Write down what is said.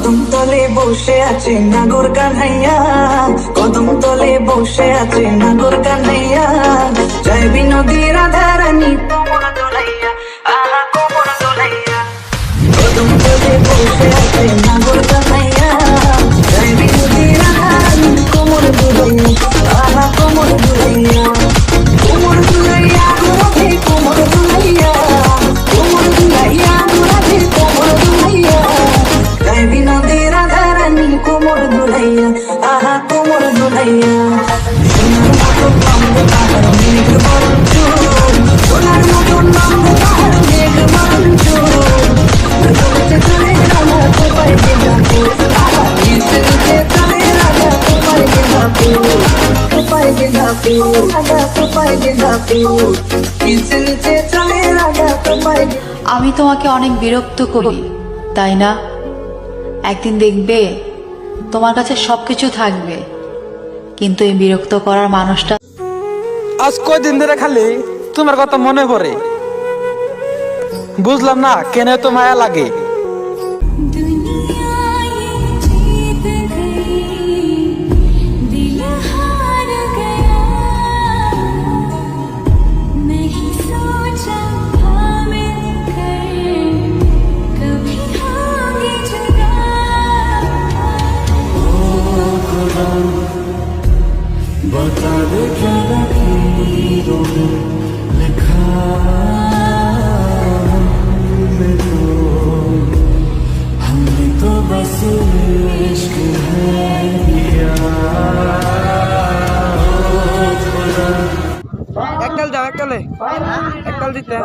কদম তলে বসে আছে নাগর কানাইয়া, কদম তলে বসে আছে নাগর কানাইয়া, জয় বিনোদী রাধা রানী কোমর দোলাইয়া, আহা কোমর দোলাইয়া। কদম তলে বসে আছে নাগর কানাইয়া, জয় বিনোদী রাধা রানী কোমর দোলাইয়া, আহা কোমর দোলাইয়া। কোমর দোলাইয়া গোরাধে কোমর দোলাইয়া, কোমর দোলাইয়া গোরাধে কোমর দোলাইয়া, জয় বিনোদী রাধা রানী কোমর দোলাইয়া, আহা কোমর দোলাইয়া। সোনার মতো নামবো তাহার মেঘ বরঞ্চুর, সোনার মতো নামবো তাহার মেঘ বরঞ্চুর, চলেছে চলে রাধা কোপায় গেঁদাফুল, আহা নিচে নিচে চলে রাধা কোপায় গেঁদাফুল, কোপায় গেঁদাফুল, রাধা কোপায় গেঁদাফুল, নিচে নিচে চলে রাধা কোপায়। আমি তোমাকে অনেক বিরক্ত করি তাই না? একদিন দেখবে তোমার কাছে সবকিছু থাকবে, কিন্তু এই বিরক্ত করার মানুষটা। আজ কয়দিন ধরে খালি তোমার কথা মনে পড়ে, বুঝলাম না কেন তো মায়া লাগে। बता दे क्या लकीरों में लिखा हमने तो बस इश्क है किया। একটাল যাও, একটালে একটাল দিতে।